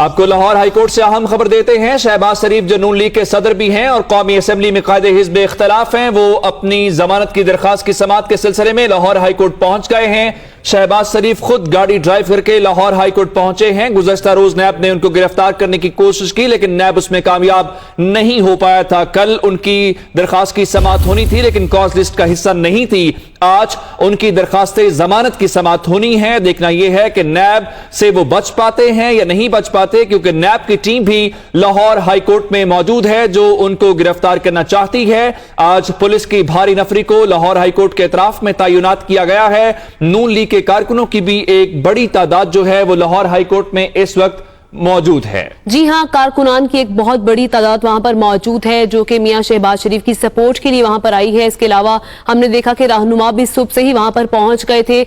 आपको लाहौर हाईकोर्ट से अहम खबर देते हैं। शहबाज शरीफ जो नून लीग के सदर भी हैं और कौमी असेंबली में कायदे हिज़्ब इख्तलाफ हैं, वो अपनी जमानत की दरखास्त की समाअत के सिलसिले में लाहौर हाईकोर्ट पहुंच गए हैं। शहबाज शरीफ खुद गाड़ी ड्राइव करके लाहौर हाईकोर्ट पहुंचे हैं। गुज़श्ता रोज नैब ने उनको गिरफ्तार करने की कोशिश की, लेकिन नैब उसमें कामयाब नहीं हो पाया था। कल उनकी दरखास्त की समाअत होनी थी, लेकिन कॉज लिस्ट का हिस्सा नहीं थी। आज उनकी दरखास्त जमानत की समाअत होनी है। देखना यह है कि नैब से वो बच पाते हैं या नहीं बच पाते, क्योंकि नैब की टीम भी लाहौर हाईकोर्ट में मौजूद है जो उनको गिरफ्तार करना चाहती है। आज पुलिस की भारी नफरी को लाहौर हाईकोर्ट के इतराफ में तैनात किया गया है। नून लीग के कारकुनों की भी एक बड़ी तादाद जो है वो लाहौर हाईकोर्ट में इस वक्त मौजूद है। जी हां, कारकुनान की एक बहुत बड़ी तादाद वहां पर मौजूद है जो कि मियां शहबाज शरीफ की सपोर्ट के लिए वहां पर आई है। इसके अलावा हमने देखा कि रहनुमा भी सुबह से ही वहां पर पहुंच गए थे।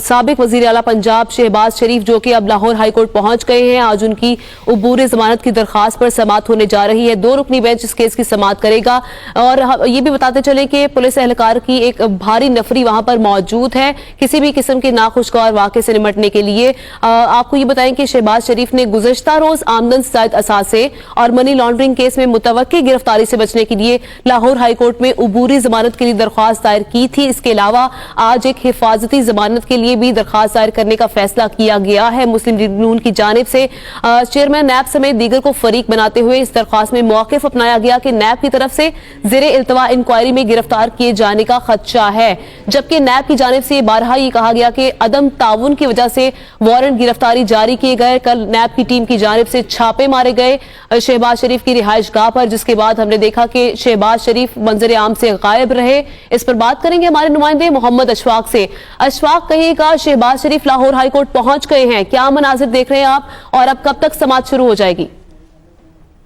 साबिक वजीर आला पंजाब शहबाज शरीफ जो कि अब लाहौर हाईकोर्ट पहुंच गए हैं। आज उनकी उबूर जमानत की दरखास्त पर समाअत होने जा रही है। 2 रुकनी बेंच इस केस की समाअत करेगा। और ये भी बताते चले कि पुलिस एहलकार की एक भारी नफरी वहां पर मौजूद है किसी भी किस्म के नाखुशगवार वाक़े से निपटने के लिए। आपको ये बताएं कि शहबाज शरीफ ने गुज़श्ता रोज आमदन से ज़ायद असासे और मनी लॉन्ड्रिंग केस में मुतवक्की गिरफ्तारी से बचने के लिए लाहौर हाईकोर्ट में उबूरी जमानत के लिए दरख्वास्त दायर की थी। इसके अलावा आज एक हिफाजती जमानत के लिए भी दरख्वास्त दायर करने का फैसला किया गया है मुस्लिम लीग नून की जानिब से। चेयरमैन नैब समेत दीगर को फरीक बनाते हुए इस दरख्वास्त में मौक़िफ़ अपनाया गया कि नैब की तरफ से ज़ेरे इल्तवा इंक्वायरी में गिरफ्तार किए जाने का खदशा है, जबकि नैब की जानिब से बारहा ये कहा गया कि अदम ताउन की वजह से वारंट गिरफ्तारी जारी किए गए। कल नैब की टीम की जानिब से छापे मारे गए शहबाज शरीफ की रिहाइश गाह पर, जिसके बाद हमने देखा कि शहबाज शरीफ मंजर आम से गायब रहे। इस पर बात करेंगे हमारे नुमाइंदे मोहम्मद अशफाक से। अशफाक, कहिएगा, शहबाज शरीफ लाहौर हाईकोर्ट पहुंच गए हैं, क्या मनाजिर देख रहे हैं आप और अब कब तक समाअत शुरू हो जाएगी?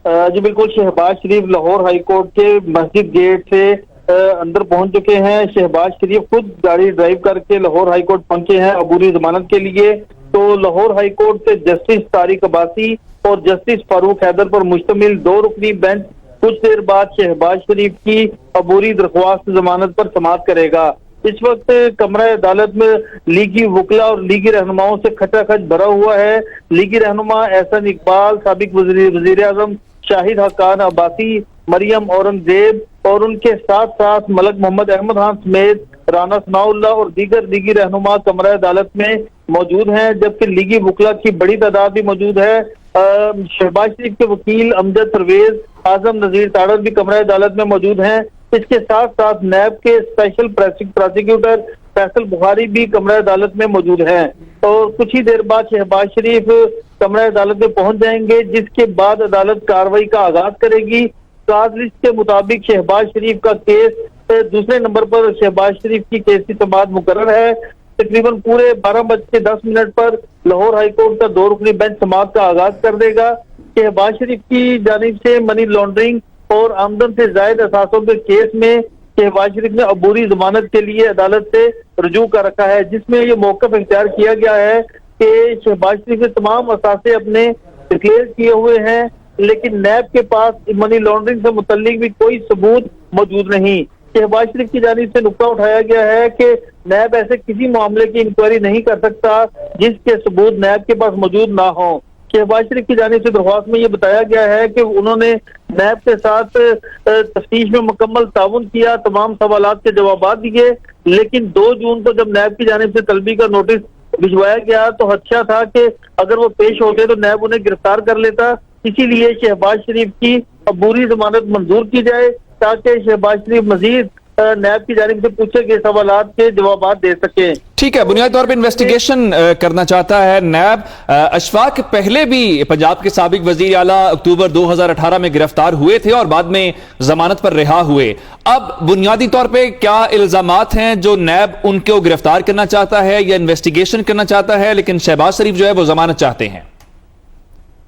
जी बिल्कुल, शहबाज शरीफ लाहौर हाईकोर्ट के मस्जिद गेट से अंदर पहुंच चुके हैं। शहबाज शरीफ खुद गाड़ी ड्राइव करके लाहौर हाईकोर्ट पहुंचे हैं अबूरी जमानत के लिए। तो लाहौर हाईकोर्ट से जस्टिस तारिक अब्बासी और जस्टिस फारूक हैदर पर मुश्तमिल 2 रुकनी बेंच कुछ देर बाद शहबाज शरीफ की अबूरी दरख्वास्त जमानत पर समाअत करेगा। इस वक्त कमरा अदालत में लीगी वकला और लीगी रहनुमाओं से खचाखच भरा हुआ है। लीगी रहनुमा एहसन इकबाल, साबिक वजीर आजम शाहिद हक्कान अब्बासी, मरियम औरंगजेब और उनके साथ साथ मलक मोहम्मद अहमद खान समेत राना सनाउल्लाह और दीगर लीगी रहनुमा कमरा अदालत में मौजूद हैं, जबकि लीगी वकला की बड़ी तादाद भी मौजूद है। शहबाज शरीफ के वकील अमजद परवेज, आजम नजीर ताड़र भी कमरा अदालत में मौजूद हैं। इसके साथ साथ नैब के स्पेशल प्रोसिक्यूटर फैसल बुखारी भी कमरा अदालत में मौजूद हैं। और कुछ ही देर बाद शहबाज शरीफ कमरा अदालत में पहुंच जाएंगे, जिसके बाद अदालत कार्रवाई का आगाज करेगी। काज लिस्ट के मुताबिक शहबाज शरीफ का केस दूसरे नंबर पर शहबाज शरीफ की केस की समाअत मुकर्रर है। तकरीबन पूरे 12:10 पर लाहौर हाईकोर्ट का 2 रुकनी बेंच समाअत का आगाज कर देगा। शहबाज शरीफ की जानिब से मनी लॉन्ड्रिंग और आमदन से जायद असासों के केस में शहबाज शरीफ ने अबूरी जमानत के लिए अदालत से रुजू कर रखा है, जिसमें यह मौक़िफ़ इख्तियार किया गया है कि शहबाज शरीफ के तमाम असासे अपने डिक्लेयर किए हुए हैं, लेकिन नैब के पास मनी लॉन्ड्रिंग से मुतल्लिक भी कोई सबूत मौजूद नहीं। शहबाज शरीफ की जानिब से नुक्ता उठाया गया है कि नैब ऐसे किसी मामले की इंक्वायरी नहीं कर सकता जिसके सबूत नैब के पास मौजूद ना हो। शहबाज शरीफ की जानिब से दरख्वास्त में ये बताया गया है कि उन्होंने नैब के साथ तफ्तीश में मुकम्मल ताउन किया, तमाम सवालात के जवाब दिए, लेकिन 2 जून को जब नैब की जानिब से तलबी का नोटिस भिजवाया गया तो खदशा था कि अगर वो पेश होते तो नैब उन्हें गिरफ्तार कर लेता। इसीलिए शहबाज शरीफ की अबूरी जमानत मंजूर की जाए ताकि शहबाज शरीफ मजीद नैब की जानिब से पूछे गए सवालात के जवाब दे सके। ठीक है, बुनियादी तौर पर इन्वेस्टिगेशन करना चाहता है नैब। अशफाक, पहले भी पंजाब के साबिक वजीर आला अक्टूबर 2018 में गिरफ्तार हुए थे और बाद में जमानत पर रिहा हुए। अब बुनियादी तौर पे क्या इल्जामात हैं जो नैब उनको गिरफ्तार करना चाहता है या इन्वेस्टिगेशन करना चाहता है, लेकिन शहबाज शरीफ जो है वो जमानत चाहते हैं?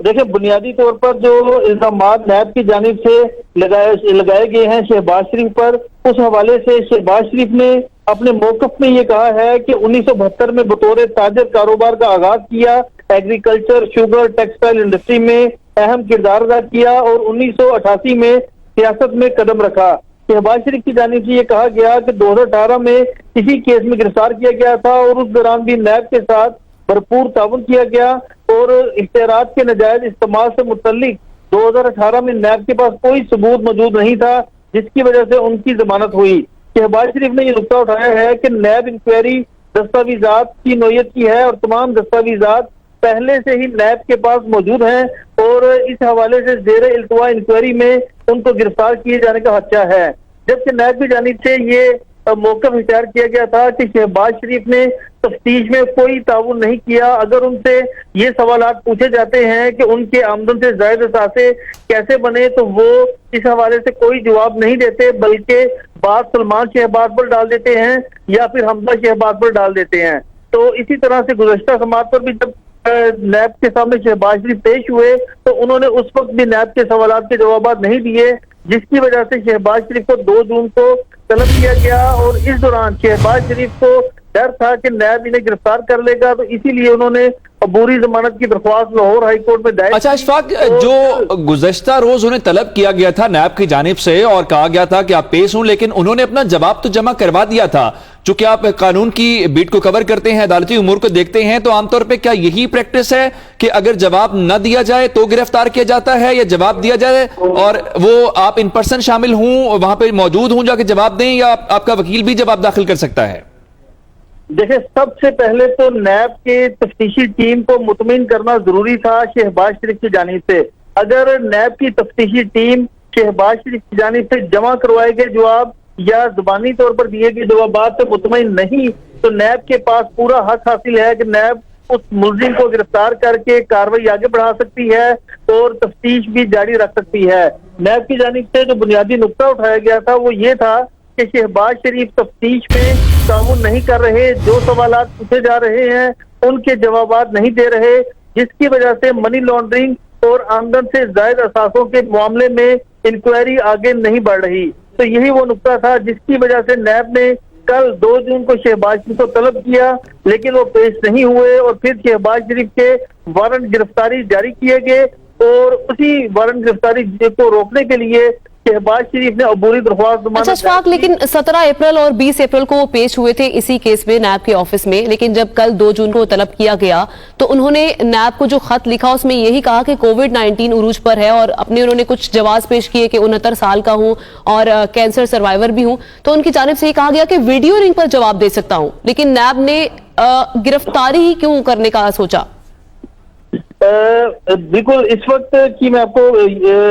देखिए, बुनियादी तौर पर जो इल्जामात नैब की जानिब से लगाए गए हैं शहबाज शरीफ पर, उस हवाले से शहबाज शरीफ ने अपने मौक़िफ़ में ये कहा है कि 1972 में बतौर ताजर कारोबार का आगाज किया, एग्रीकल्चर, शुगर, टेक्सटाइल इंडस्ट्री में अहम किरदार अदा किया और 1988 में सियासत में कदम रखा। शहबाज शरीफ की जानिब से ये कहा गया कि 2018 में किसी केस में गिरफ्तार किया गया था और उस दौरान भी नैब के साथ भरपूर ताउन किया गया और इख्तियारात के नाजायज इस्तेमाल से मुतल्लिक 2018 में नैब के पास कोई सबूत मौजूद नहीं था, जिसकी वजह से उनकी जमानत हुई। शहबाज शरीफ ने यह नुकता उठाया है कि नैब इंक्वायरी दस्तावेजात की नौयत की है और तमाम दस्तावेजात पहले से ही नैब के पास मौजूद हैं और इस हवाले से जेर इल्तवा इंक्वायरी में उनको गिरफ्तार किए जाने का खदशा है। जबकि नैब की जानिब से ये मौक़िफ़ इख्तियार किया गया था कि शहबाज शरीफ ने तफ्तीश में कोई ताउन नहीं किया। अगर उनसे ये सवालात पूछे जाते हैं कि उनके आमदन से जायद असासे कैसे बने, तो वो इस हवाले से कोई जवाब नहीं देते, बल्कि बात सलमान शहबाज पर डाल देते हैं या फिर हमजा शहबाज पर डाल देते हैं। तो इसी तरह से गुज़श्ता समात पर भी जब नैब के सामने शहबाज शरीफ पेश हुए तो उन्होंने उस वक्त भी नैब के सवालात के जवाब नहीं दिए, जिसकी वजह से शहबाज शरीफ को 2 जून को तलब किया गया और इस दौरान शहबाज शरीफ को डर था कि नैब इन्हें गिरफ्तार कर लेगा, तो इसीलिए उन्होंने अबूरी जमानत की दरख्वास्त लाहौर हाई कोर्ट में दायर। अच्छा अशफाक, जो गुज़श्ता रोज उन्हें तलब किया गया था नैब की जानिब से और कहा गया था कि आप पेश हों, लेकिन उन्होंने अपना जवाब तो जमा करवा दिया था। चूंकि आप कानून की बीट को कवर करते हैं, अदालती उमूर को देखते हैं, तो आमतौर पर क्या यही प्रैक्टिस है कि अगर जवाब न दिया जाए तो गिरफ्तार किया जाता है, या जवाब दिया जाए और वो आप इन पर्सन शामिल हों, वहां पर मौजूद हों, जाके जवाब दें, या आपका वकील भी जवाब दाखिल कर सकता है? देखिए, सबसे पहले तो नैब के तफ्तीशी टीम को मुतमिन करना जरूरी था शहबाज शरीफ की जानिब से। अगर नैब की तफ्तीशी टीम शहबाज शरीफ की जानिब से जमा करवाए गए जवाब या जुबानी तौर पर दिए गए जवाबात से मुतमिन नहीं, तो नैब के पास पूरा हक हासिल है कि नैब उस मुलजिम को गिरफ्तार करके कार्रवाई आगे बढ़ा सकती है और तफ्तीश भी जारी रख सकती है। नैब की जानिब से जो बुनियादी नुकता उठाया गया था वो ये था कि शहबाज शरीफ तफ्तीश में ताउन नहीं कर रहे, जो सवालात पूछे जा रहे हैं उनके जवाबात नहीं दे रहे, जिसकी वजह से मनी लॉन्ड्रिंग और आमदन से जायद असासों के मामले में इंक्वायरी आगे नहीं बढ़ रही। तो यही वो नुकता था जिसकी वजह से नैब ने कल 2 जून को शहबाज शरीफ को तलब किया, लेकिन वो पेश नहीं हुए और फिर शहबाज शरीफ के वारंट गिरफ्तारी जारी किए गए और उसी वारंट गिरफ्तारी को रोकने के लिए शहबाज शरीफ ने अबूरी दरख्वास्त। अच्छा अशफाक, लेकिन 17 अप्रैल और 20 अप्रैल को वो पेश हुए थे इसी केस में नैब के ऑफिस में, लेकिन जब कल 2 जून को तलब किया गया तो उन्होंने नैब को जो खत लिखा उसमें यही कहा कि कोविड-19 उरूज पर है और अपने उन्होंने कुछ जवाब पेश किए कि 69 साल का हूं और कैंसर सर्वाइवर भी हूं। तो उनकी जानिब से ये कहा गया कि वीडियो रिंग पर जवाब दे सकता हूं, लेकिन नैब ने गिरफ्तारी ही क्यों करने का सोचा? बिल्कुल, इस वक्त की मैं आपको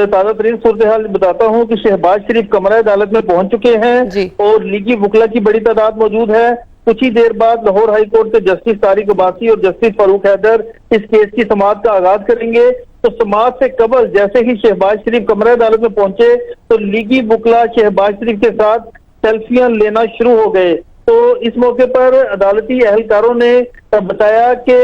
ताज़ा तरीन सूरत हाल बताता हूँ कि शहबाज शरीफ कमरा अदालत में पहुंच चुके हैं और लीगी वकला की बड़ी तादाद मौजूद है। कुछ ही देर बाद लाहौर हाई कोर्ट के जस्टिस तारिक अब्बासी और जस्टिस फारूक हैदर इस केस की समाअत का आगाज करेंगे। तो समाअत से कबल जैसे ही शहबाज शरीफ कमरा अदालत में पहुंचे तो लीगी वकला शहबाज शरीफ के साथ सेल्फियां लेना शुरू हो गए। तो इस मौके पर अदालती अहलकारों ने बताया कि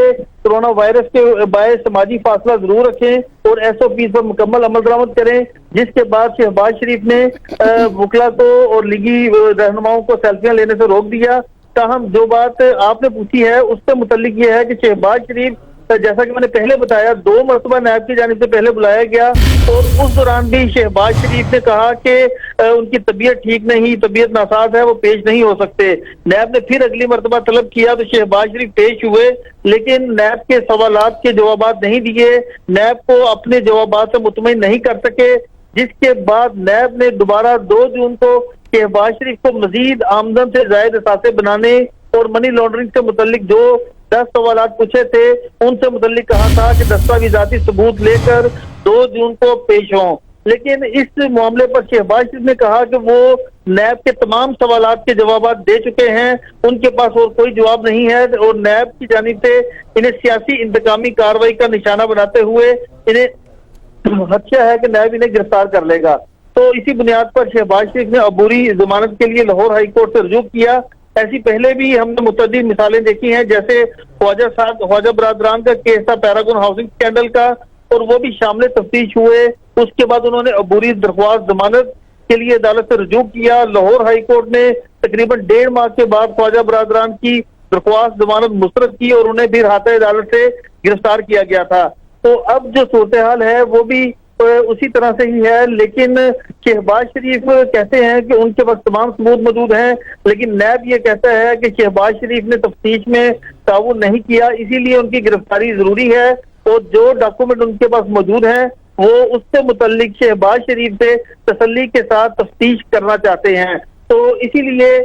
कोरोना वायरस के बायस समाजी फासला जरूर रखें और SOP पर मुकम्मल अमल दरामद करें, जिसके बाद शहबाज शरीफ ने वकला को और लीगी रहनुमाओं को सेल्फियां लेने से रोक दिया। ताहम जो बात आपने पूछी है उससे मुतल्लिक ये है कि शहबाज शरीफ, जैसा कि मैंने पहले बताया, 2 मरतबा नैब की जानिब से पहले बुलाया गया और उस दौरान भी शहबाज शरीफ ने कहा कि उनकी तबीयत ठीक नहीं, तबीयत नासाज है, वो पेश नहीं हो सकते। नैब ने फिर अगली मरतबा तलब किया तो शहबाज शरीफ पेश हुए, लेकिन नैब के सवालात के जवाबात नहीं दिए, नैब को अपने जवाबात से मुतमईन नहीं कर सके, जिसके बाद नैब ने दोबारा 2 जून को शहबाज शरीफ को मजीद आमदन से जायद असासे बनाने और मनी लॉन्ड्रिंग से मुतल्लिक जो 10 सवालात पूछे थे उनसे मुतल्लिक कहा था कि दस्तावेजाती सबूत लेकर 2 जून को पेश हों। लेकिन इस मामले पर शहबाज शरीफ ने कहा कि वो नैब के तमाम सवालात के जवाब दे चुके हैं, उनके पास और कोई जवाब नहीं है और नैब की जानिब से इन्हें सियासी इंतकामी कार्रवाई का निशाना बनाते हुए इन्हें खदशा है कि नैब इन्हें गिरफ्तार कर लेगा। तो इसी बुनियाद पर शहबाज शरीफ ने अबूरी जमानत के लिए लाहौर हाई कोर्ट से रुजू किया। ऐसी पहले भी हमने मुतअद्दिद मिसालें देखी हैं, जैसे ख्वाजा बरादरान का केस था पैरागॉन हाउसिंग स्कैंडल का, और वो भी शामिल तफ्तीश हुए। उसके बाद उन्होंने अबूरी दरख्वास्त जमानत के लिए अदालत से रुजू किया। लाहौर हाई कोर्ट ने तकरीबन 1.5 माह के बाद ख्वाजा बरादरान की दरख्वास्त जमानत मुस्तरद की और उन्हें फिर हाथ अदालत से गिरफ्तार किया गया था। तो अब जो सूरत हाल है वो भी उसी तरह से ही है, लेकिन शहबाज शरीफ कहते हैं कि उनके पास तमाम सबूत मौजूद हैं, लेकिन नैब ये कहता है कि शहबाज शरीफ ने तफ्तीश में ताउन नहीं किया, इसीलिए उनकी गिरफ्तारी जरूरी है। और जो डॉक्यूमेंट उनके पास मौजूद हैं वो उससे मुतल्लिक शहबाज शरीफ से तसल्ली के साथ तफ्तीश करना चाहते हैं। तो इसीलिए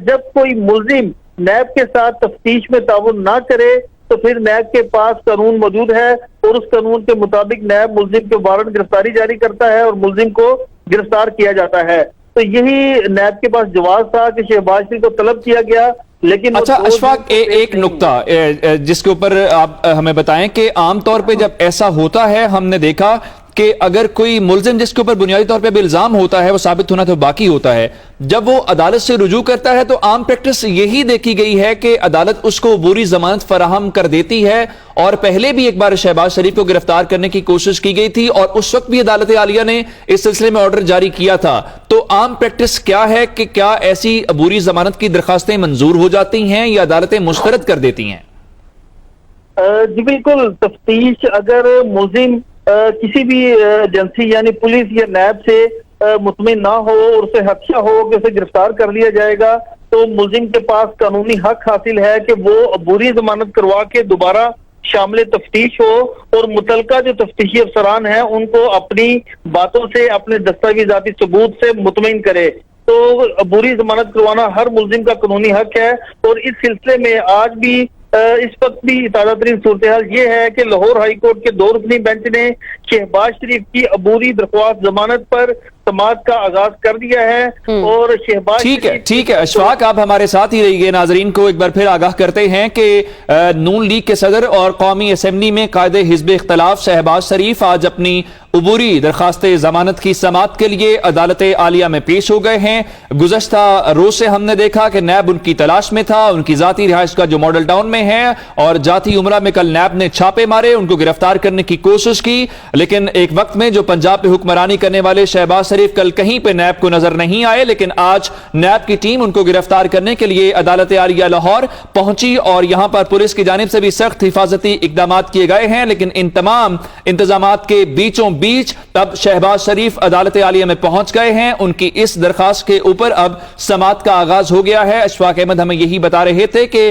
जब कोई मुल्जिम नैब के साथ तफ्तीश में ताउन ना करे तो फिर नैब के पास कानून मौजूद है और उस कानून के मुताबिक नैब मुल्जिम के वारंट गिरफ्तारी जारी करता है और मुल्जिम को गिरफ्तार किया जाता है। तो यही नैब के पास जवाब था कि शहबाज शरीफ को तलब किया गया, लेकिन अच्छा अशफाक, एक नुक्ता जिसके ऊपर आप हमें बताएं कि आमतौर पे जब ऐसा होता है, हमने देखा कि अगर कोई मुल्जिम जिसके ऊपर बुनियादी तौर पे भी इल्जाम होता है वो साबित होना तो बाकी होता है, जब वो अदालत से रुजू करता है तो आम प्रैक्टिस यही देखी गई है कि अदालत उसको बुरी जमानत फराहम कर देती है। और पहले भी एक बार शहबाज शरीफ को गिरफ्तार करने की कोशिश की गई थी और उस वक्त भी अदालत आलिया ने इस सिलसिले में ऑर्डर जारी किया था। तो आम प्रैक्टिस क्या है कि क्या ऐसी बुरी जमानत की दरखास्तें मंजूर हो जाती हैं या अदालतें मुस्तरद कर देती हैं? जी बिल्कुल, तफ्तीश अगर मुल्जिम किसी भी एजेंसी यानी पुलिस या नैब से मुतमिन ना हो और उसे खदशा हो कि उसे गिरफ्तार कर लिया जाएगा, तो मुल्जिम के पास कानूनी हक हासिल है कि वो बुरी जमानत करवा के दोबारा शामिल तफ्तीश हो और मुतलका जो तफ्तीशी अफसरान हैं उनको अपनी बातों से, अपने दस्तावेजाती सबूत से मुतमिन करे। तो बुरी जमानत करवाना हर मुल्जिम का कानूनी हक है। और इस सिलसिले में आज भी इस वक्त भी ताज़ा तरीन सूरत हाल ये है कि लाहौर हाई कोर्ट के 2 रुकनी बेंच ने शहबाज शरीफ की अबूरी दरख्वास्त जमानत पर समाअत का आगाज कर दिया है। और शहबाज ठीक है अशफाक, आप हमारे साथ ही रहिए। नाजरीन को एक बार फिर आगाह करते हैं कि नून लीग के सदर और कौमी असेंबली में कायदे हिज़्ब इख्तलाफ शहबाज शरीफ आज अपनी अबूरी दरखास्त जमानत की समाअत के लिए अदालत आलिया में पेश हो गए हैं। गुज़श्ता रोज से हमने देखा कि नैब उनकी तलाश में था, उनकी जाती रिहाइश का जो मॉडल टाउन में है, और जाती उमरा में कल नैब ने छापे मारे, उनको गिरफ्तार करने की कोशिश की। लेकिन एक वक्त में जो पंजाब पे हुक्मरानी करने वाले शहबाज शरीफ कल कहीं पे नैब को नजर नहीं आए, लेकिन आज नैब की टीम उनको गिरफ्तार करने के लिए अदालत आलिया लाहौर पहुंची और यहां पर पुलिस की जानिब से भी सख्त हिफाजती इकदाम किए गए हैं। लेकिन इन तमाम इंतजाम के बीचों बीच अब शहबाज शरीफ अदालत आलिया में पहुंच गए हैं। उनकी इस दरखास्त के ऊपर अब समाअत का आगाज हो गया है। अशफाक अहमद हमें यही बता रहे थे कि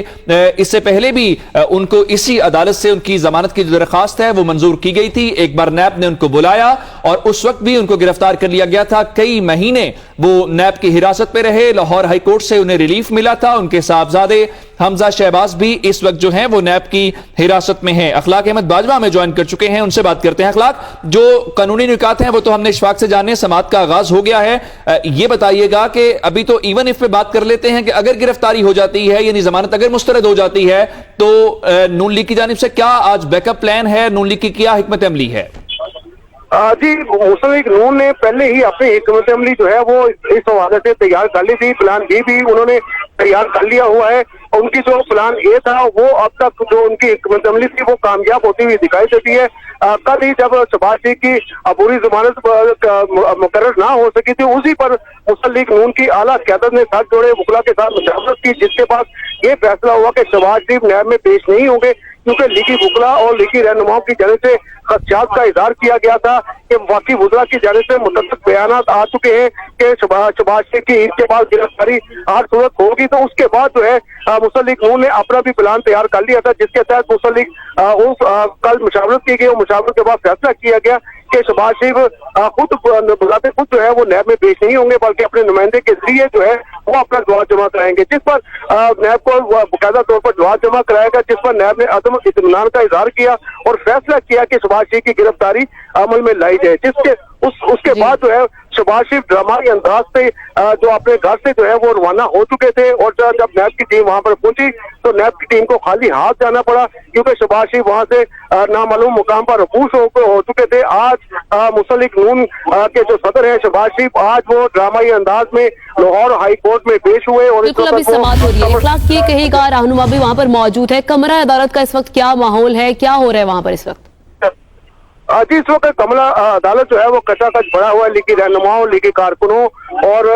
इससे पहले भी उनको इसी अदालत से उनकी जमानत की जो दरखास्त है वो मंजूर की गई थी। एक बार नैब ने उनको बुलाया और उस वक्त भी उनको गिरफ्तार कर लिया गया था। कई महीने वो नैब की हिरासत में रहे। लाहौर हाई कोर्ट से उन्हें रिलीफ मिला था। उनके साहबजादे हमजा शहबाज भी इस वक्त जो हैं वो नैब की हिरासत में हैं। अखलाक अहमद बाजवा में ज्वाइन कर चुके हैं, उनसे बात करते हैं। अखलाक, जो कानूनी निकात हैं वो तो हमने इशफाक से जाने, समाअत का आगाज हो गया है। ये बताइएगा कि अभी तो इवन इफ पे बात कर लेते हैं कि अगर गिरफ्तारी हो जाती है यानी जमानत अगर मुस्तरद हो जाती है तो नून लीग की जानिब से क्या आज बैकअप प्लान है, नून लीग की क्या हिकमत अमली है? जी, मुस्लिम लीग नून ने पहले ही अपनी हिकमत अमली जो है वो इस हवाले से तैयार कर ली थी। प्लान बी भी उन्होंने तैयार कर लिया हुआ है। उनकी जो प्लान ए था वो अब तक जो उनकी हिकमत अमली थी वो कामयाब होती हुई दिखाई देती है। कल ही जब शहबाज शरीफ की अबूरी जमानत मुकर्रर ना हो सकी थी, उसी पर मुस्लिम लीग नून की आला क़यादत ने साथ जोड़े वकला के साथ मुशावरत की, जिसके बाद ये फैसला हुआ कि शहबाज शरीफ न्याय में पेश नहीं होंगे, क्योंकि लीगी वकला और लीगी रहनुमाओं की जानिब से खदशात का इजहार किया गया था कि वाकई वज़रा की जानिब से मुतअद्दिद बयानात आ चुके हैं कि शहबाज शरीफ की ईद के बाद गिरफ्तारी हर सूरत होगी। तो उसके बाद जो है मुस्लिम लीग नून ने अपना भी प्लान तैयार कर लिया था, जिसके तहत मुस्लिम लीग कल मुशावरत की गई और मुशावरत के बाद फैसला किया गया कि शहबाज शरीफ खुद बुलाते खुद जो है वो नैब में पेश नहीं होंगे, बल्कि अपने नुमाइंदे के जरिए जो है वो अपना जवाब जमा कराएंगे, जिस पर नैब को बाकायदा तौर पर जवाब जमा कराएगा, जिस पर नैब ने अदम इत्मीनान का इजहार किया और फैसला किया कि शहबाज शरीफ की गिरफ्तारी अमल में लाई जाए। जिसके उसके बाद जो है शहबाज शरीफ ड्रामाई अंदाज से जो अपने घर से जो है वो रवाना हो चुके थे। और जब नैब की टीम वहां पर पहुंची तो नैब की टीम को खाली हाथ जाना पड़ा, क्योंकि शहबाज शरीफ वहां से नामालूम मुकाम पर रफूस हो चुके थे। आज मुस्लिम लीग नून के जो सदर है शहबाज शरीफ, आज वो ड्रामाई अंदाज में लाहौर हाई कोर्ट में पेश हुए। और बिल्कुल अभी समाअत हो रही है। इखलाक, ये कहेगा रहनुमा भी वहां पर मौजूद है, कमरा अदालत का इस वक्त क्या माहौल है, क्या हो रहा है वहां पर इस वक्त? जी इस वक्त कमला अदालत जो है वो कचाकच भरा हुआ है लीगी रहनुमाओं, लीगी कारकुनों और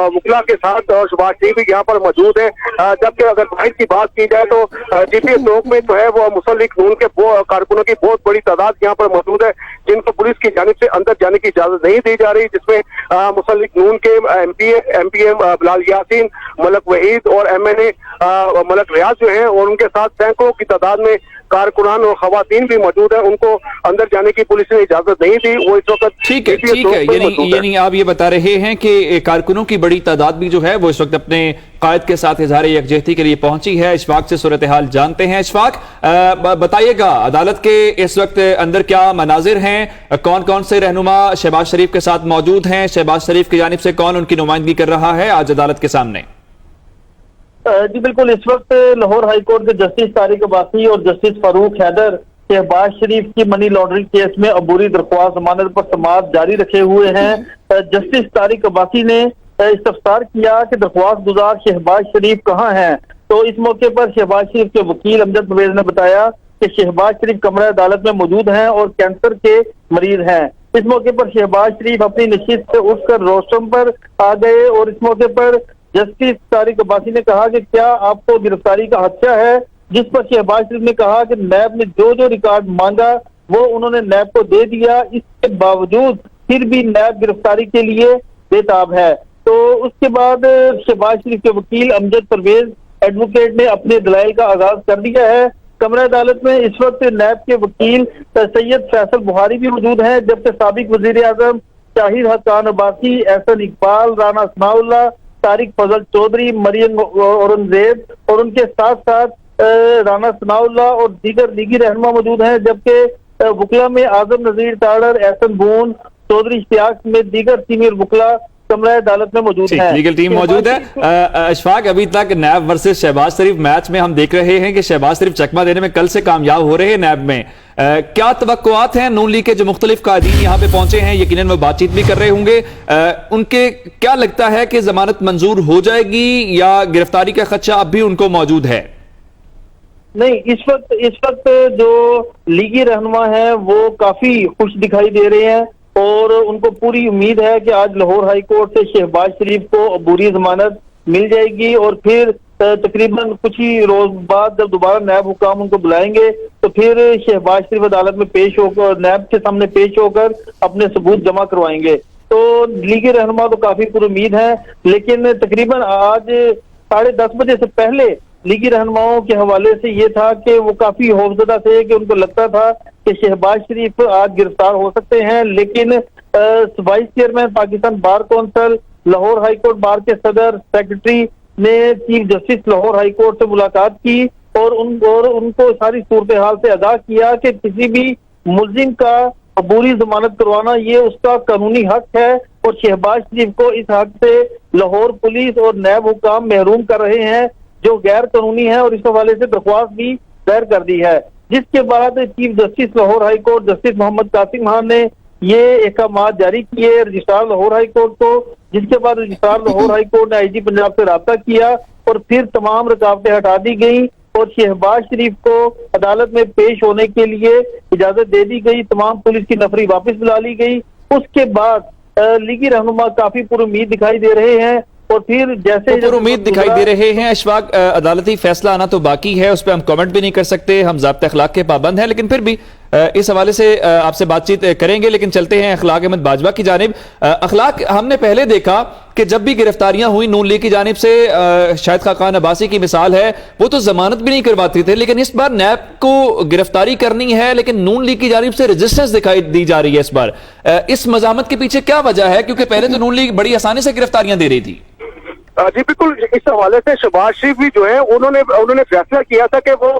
वकीला के साथ सुभाष शरीफ भी यहाँ पर मौजूद है। जबकि अगर बाइट की बात की जाए तो जीपीएस चौक में जो है वो मुस्लिम लीग नून के कारकुनों की बहुत बड़ी तादाद यहाँ पर मौजूद है, जिनको पुलिस की जानिब से अंदर जाने की इजाजत नहीं दी जा रही, जिसमें मुस्लिम लीग नून के एमपीए बिलाल यासीन, मलक वहीद और एमएनए मलक रियाज जो है और उनके साथ सैकड़ों की तादाद में कारकुनान और खवातीन भी मौजूद है। उनको अंदर जाने की पुलिस ने इजाजत नहीं दी। वो इस वक्त ठीक है, यानी आप ये बता रहे हैं कि कारकुनों की बड़ी तादाद भी जो है वो इस वक्त अपने कायद के साथ इजहार यकजहती के लिए पहुंची है। इशफाक से सूरत हाल जानते हैं। इशफाक, बताइएगा अदालत के इस वक्त अंदर क्या मनाजिर हैं, कौन कौन से रहनुमा शहबाज शरीफ के साथ मौजूद हैं, शहबाज शरीफ की जानिब से कौन उनकी नुमाइंदगी कर रहा है आज अदालत के सामने? जी बिल्कुल, इस वक्त लाहौर हाईकोर्ट के जस्टिस तारिक अब्बासी और जस्टिस फारूक हैदर शहबाज शरीफ की मनी लॉन्ड्रिंग केस में अबूरी दरख्वास्त जमानत पर समाअत जारी रखे हुए हैं। जस्टिस तारिक अब्बासी ने इस्तफसार किया कि दरख्वास्त गुजार शहबाज शरीफ कहाँ हैं। तो इस मौके पर शहबाज शरीफ के वकील अमजद परवेज ने बताया कि शहबाज शरीफ कमरा अदालत में मौजूद हैं और कैंसर के मरीज हैं। इस मौके पर शहबाज शरीफ अपनी नशिस्त से उठकर रोस्टम पर आ गए और इस मौके पर जस्टिस तारिक अब्बासी ने कहा कि क्या आपको गिरफ्तारी का खदशा है, जिस पर शहबाज शरीफ ने कहा कि नैब ने जो जो रिकॉर्ड मांगा वो उन्होंने नैब को दे दिया, इसके बावजूद फिर भी नैब गिरफ्तारी के लिए बेताब है। तो उसके बाद शहबाज शरीफ के वकील अमजद परवेज एडवोकेट ने अपने दलाइल का आगाज कर दिया है। कमरा अदालत में इस वक्त नैब के वकील सैयद फैसल बुहारी भी मौजूद हैं, जबकि साबिक वजीर आजम शाहिद हसन अब्बासी, एहसन इकबाल, राना सनाउल्लाह, तारिक फजल चौधरी, मरियम औरंगजेब और उनके साथ साथ राना सनाउल्लाह और दीगर लीगी रहनुमा मौजूद हैं। जबकि वकला में आजम नजीर ताड़र, एहसन बून, चौधरी इश्तियाक समेत दीगर सीनियर वकला कमरा अदालत में मौजूद है। लीगल टीम मौजूद है। अशफाक, अभी तक नैब वर्सेस शहबाज शरीफ मैच में हम देख रहे हैं कि शहबाज शरीफ चकमा देने में कल से कामयाब हो रहे हैं नैब में। क्या तवक्कुआत हैं? नून लीग के जो मुख्तलिफ कायदीन यहाँ पे पहुंचे हैं, यकीनन वो बातचीत भी कर रहे होंगे, उनके क्या लगता है कि जमानत मंजूर हो जाएगी या गिरफ्तारी का खदशा अब भी उनको मौजूद है? नहीं, इस वक्त जो लीगी रहनुमा है वो काफी खुश दिखाई दे रहे हैं और उनको पूरी उम्मीद है कि आज लाहौर हाई कोर्ट से शहबाज शरीफ को अबूरी जमानत मिल जाएगी और फिर तकरीबन कुछ ही रोज बाद जब दोबारा नायब हुकाम उनको बुलाएंगे तो फिर शहबाज शरीफ अदालत में पेश होकर नायब के सामने पेश होकर अपने सबूत जमा करवाएंगे। तो लीगी रहनुमा तो काफी पुरुमीद है, लेकिन तकरीबन आज 10:30 बजे से पहले लीगी रहनुमाओं के हवाले से ये था कि वो काफी खौफजदा थे कि उनको लगता था कि शहबाज शरीफ आज गिरफ्तार हो सकते हैं, लेकिन vice chairman Pakistan bar council, Lahore high court bar के सदर सेक्रेटरी ने chief justice Lahore high court से मुलाकात की और उनको सारी सूरत हाल से आगाह किया कि किसी भी मुलजिम का अबूरी जमानत करवाना ये उसका कानूनी हक है और शहबाज शरीफ को इस हक से लाहौर पुलिस और नायब हुकाम महरूम कर रहे हैं जो गैर कानूनी है और इस हवाले से दरख्वास्त भी दायर कर दी है। जिसके बाद chief justice Lahore high court justice Mohammad Qasim Khan ने ये अहकाम जारी किए रजिस्ट्रार लाहौर हाई कोर्ट को, जिसके बाद रजिस्ट्रार लाहौर हाई कोर्ट ने आईजी पंजाब से राब्ता किया और फिर तमाम रुकावटें हटा दी गई और शहबाज शरीफ को अदालत में पेश होने के लिए इजाजत दे दी गई। तमाम पुलिस की नफरी वापस बुला ली गई। उसके बाद लीगी रहनुमा काफी पुरुमीद दिखाई दे रहे हैं और फिर जैसे तो उम्मीद दिखाई दे रहे हैं। अशफाक, अदालती फैसला आना तो बाकी है, उस पर हम कमेंट भी नहीं कर सकते, हम ज़ाब्ते अखलाक के पाबंद हैं, लेकिन फिर भी इस हवाले से आपसे बातचीत करेंगे। लेकिन चलते हैं अखलाक अहमद बाजवा की जानिब। अखलाक, हमने पहले देखा कि जब भी गिरफ्तारियां हुई नून लीग की जानिब से, शाहिद खाकान अब्बासी की मिसाल है, वो तो जमानत भी नहीं करवाते थे, लेकिन इस बार नैब को गिरफ्तारी करनी है लेकिन नून लीग की जानिब से रेजिस्टेंस दिखाई दी जा रही है इस बार। इस मजामत के पीछे क्या वजह है? क्योंकि पहले तो नून लीग बड़ी आसानी से गिरफ्तारियां दे रही थी। जी बिल्कुल, इस हवाले से शहबाज शरीफ भी जो है उन्होंने फैसला किया था कि वो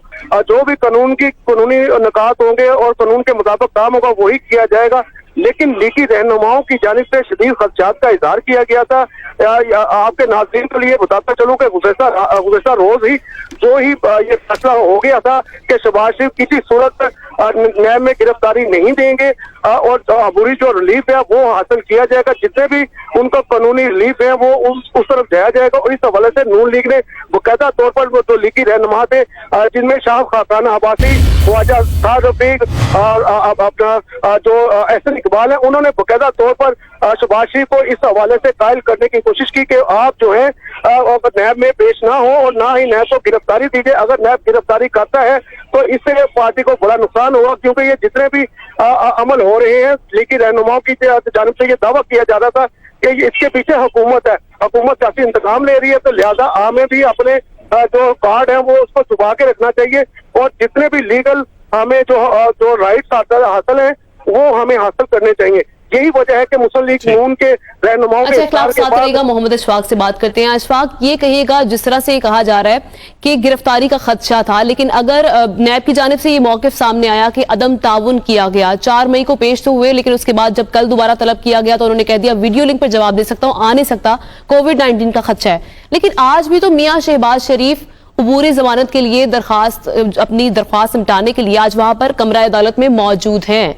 जो भी कानूनी निकात होंगे और कानून के मुताबिक काम होगा वही किया जाएगा। लेकिन लीगी रहनुमाओं की जानिब से शदीद खदशात का इजहार किया गया था। आपके नाज़रीन के लिए बताता चलूं कि गुज़श्ता रोज ही जो ही ये फैसला हो गया था कि शहबाज शरीफ किसी सूरत नैब में गिरफ्तारी नहीं देंगे और अबूरी जो रिलीफ है वो हासिल किया जाएगा, जितने भी उनका कानूनी रिलीफ है वो उस तरफ जाया जाएगा। और इस हवाले से नून लीग ने बाकायदा तौर पर वो जो लीगी रहनुमा थे जिनमें शाह खान अब्बासी, ख्वाजा साद रफीक और अपना जो एहसन इकबाल है, उन्होंने बाकायदा तौर पर शहबाज शरीफ को इस हवाले से कायल करने की कोशिश की कि आप जो है नैब में पेश ना हो और ना ही नैब को गिरफ्तारी दीजिए। अगर नैब गिरफ्तारी करता है तो इससे पार्टी को बड़ा नुकसान होगा, क्योंकि ये जितने भी अमल हो रहे हैं लीगी रहनुमाओं की जानिब से ये दावा किया जा रहा था कि इसके पीछे हुकूमत है, हुकूमत सियासी इंतकाम ले रही है, तो लिहाजा हमें भी अपने जो कार्ड है वो उसको छुपा के रखना चाहिए और जितने भी लीगल हमें जो राइट्स हासिल है वो हमें हासिल करने चाहिए। यही वजह है कि मुस्लिम लीग नून के रहनुमाओं के साथ रहेगा। मोहम्मद अशफाक से बात करते हैं। अशफाक, ये कहिएगा, जिस तरह से कहा जा रहा है कि गिरफ्तारी का खदशा था, लेकिन अगर नैब की जानिब से ये मौकिफ सामने आया कि अदम ताउन किया गया, 4 मई को पेश तो हुए, लेकिन उसके बाद जब कल दोबारा तलब किया गया तो उन्होंने कह दिया वीडियो लिंक पर जवाब दे सकता हूं, आ नहीं सकता, कोविड-19 का खदशा है। लेकिन आज भी तो मियां शहबाज शरीफ अबूरी जमानत के लिए अपनी दरख्वास्त निपटाने के लिए आज वहां पर कमरा अदालत में मौजूद हैं,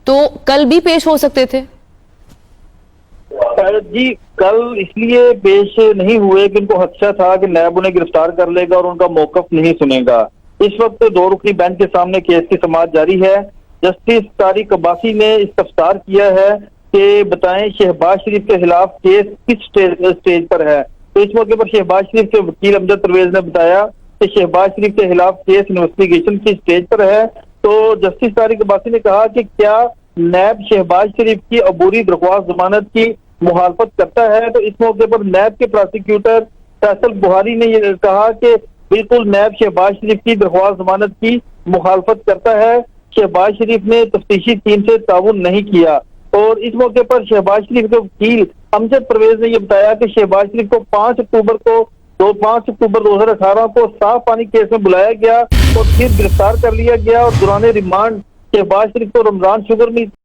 तो कल भी पेश हो सकते थे। जी, कल इसलिए पेश नहीं हुए कि उनको खदशा था कि नैब उन्हें गिरफ्तार कर लेगा और उनका मौकफ नहीं सुनेगा। इस वक्त 2 रुकनी बेंच के सामने केस की समाअत जारी है। जस्टिस तारिक अब्बासी ने इस्तफसार किया है कि बताएं शहबाज शरीफ के खिलाफ केस किस स्टेज पर है। तो इस मौके पर शहबाज शरीफ के वकील अमजद परवेज ने बताया कि शहबाज शरीफ के खिलाफ केस इन्वेस्टिगेशन की स्टेज पर है। तो जस्टिस तारिक अब्बासी ने कहा कि क्या नैब शहबाज शरीफ की अबूरी दरख्वास्त जमानत की मुखालफत करता है। तो इस मौके पर नैब के प्रोसिक्यूटर फैसल बुहारी ने यह कहा कि बिल्कुल नैब शहबाज शरीफ की दरख्वास्त जमानत की मुखालफत करता है। शहबाज शरीफ ने तफ्तीशी टीम से ताउन नहीं किया। और इस मौके पर शहबाज शरीफ के वकील अमजद परवेज ने यह बताया कि शहबाज शरीफ को 5 अक्टूबर 2018 को साफ पानी केस में बुलाया गया और फिर गिरफ्तार कर लिया गया और दौरान रिमांड शहबाज शरीफ को रमजान शुगर में